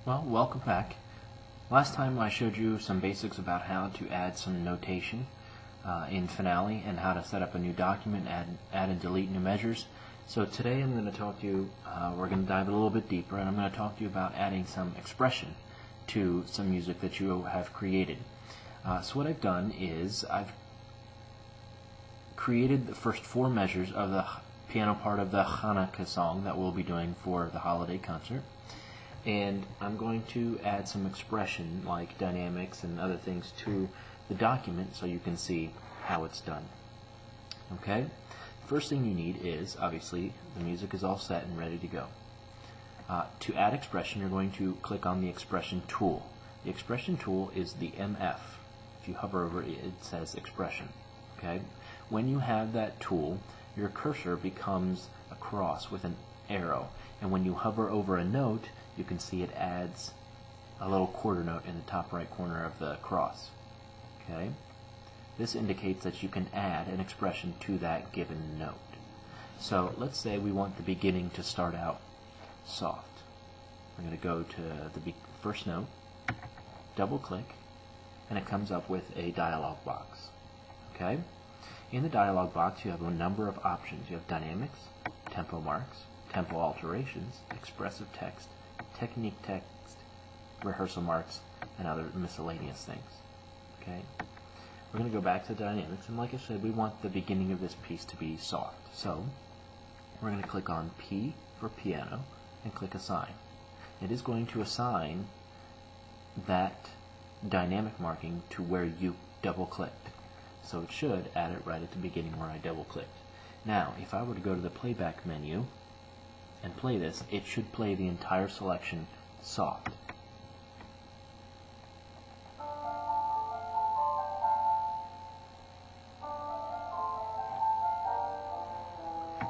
Well, welcome back. Last time I showed you some basics about how to add some notation in Finale and how to set up a new document, add and delete new measures. So today I'm going to talk to you, we're going to dive a little bit deeper, and I'm going to talk to you about adding some expression to some music that you have created. So what I've done is I've created the first 4 measures of the piano part of the Hanukkah song that we'll be doing for the holiday concert. And I'm going to add some expression like dynamics and other things to the document so you can see how it's done. Okay? First thing you need is, obviously, the music is all set and ready to go. To add expression, you're going to click on the expression tool. The expression tool is the MF. If you hover over it, it says expression. Okay? When you have that tool, your cursor becomes a cross with an arrow. And when you hover over a note, you can see it adds a little quarter note in the top right corner of the cross. Okay? This indicates that you can add an expression to that given note. So let's say we want the beginning to start out soft. We're going to go to the first note, double click, and it comes up with a dialog box. Okay? In the dialog box you have a number of options. You have dynamics, tempo marks, tempo alterations, expressive text, technique text, rehearsal marks, and other miscellaneous things. Okay? We're going to go back to dynamics, and like I said, we want the beginning of this piece to be soft. So we're going to click on P for piano and click assign. It is going to assign that dynamic marking to where you double clicked. So it should add it right at the beginning where I double clicked. Now, if I were to go to the playback menu and play this, it should play the entire selection soft.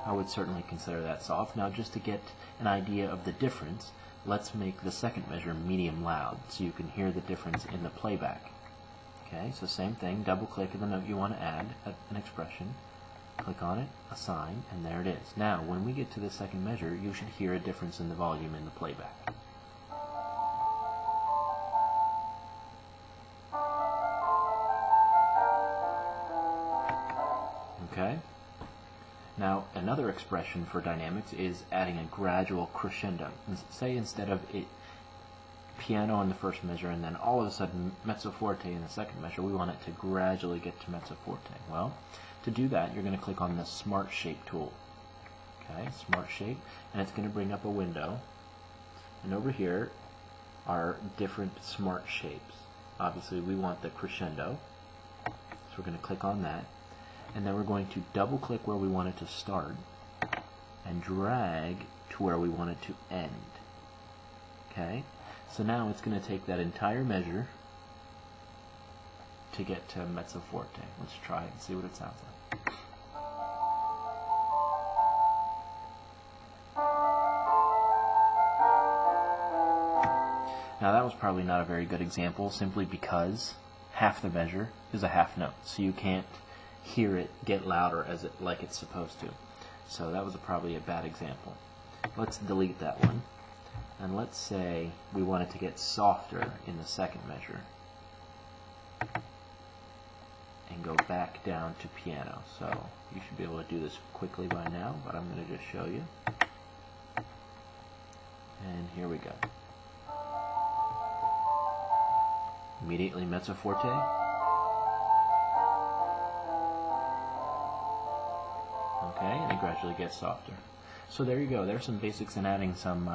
I would certainly consider that soft. Now, just to get an idea of the difference, let's make the second measure medium loud so you can hear the difference in the playback. Okay, so same thing, double click on the note you want to add an expression, click on it, assign, and there it is. Now, when we get to the second measure, you should hear a difference in the volume in the playback. Okay? Now, another expression for dynamics is adding a gradual crescendo. Say instead of piano in the first measure and then all of a sudden mezzo forte in the second measure, we want it to gradually get to mezzo forte. Well, to do that, you're going to click on the Smart Shape tool. Okay, Smart Shape, and it's going to bring up a window. And over here are different smart shapes. Obviously, we want the crescendo, so we're going to click on that. And then we're going to double click where we want it to start and drag to where we want it to end. Okay? So now it's going to take that entire measure to get to mezzo forte. Let's try it and see what it sounds like. Now that was probably not a very good example simply because half the measure is a half note, so you can't hear it get louder like it's supposed to. So that was probably a bad example. Let's delete that one. And let's say we want it to get softer in the second measure and go back down to piano. So you should be able to do this quickly by now, but I'm going to just show you. And here we go. Immediately mezzo forte. Okay, and it gradually gets softer. So there you go. There's some basics in adding some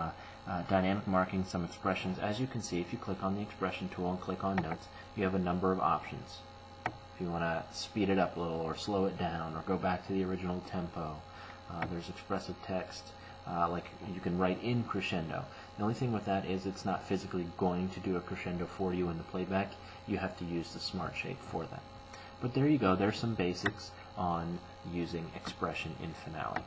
dynamic marking, some expressions. As you can see, if you click on the expression tool and click on notes, you have a number of options. If you want to speed it up a little or slow it down or go back to the original tempo, there's expressive text, like you can write in crescendo. The only thing with that is it's not physically going to do a crescendo for you in the playback. You have to use the Smart Shape for that. But there you go. There's some basics on using expression in Finale.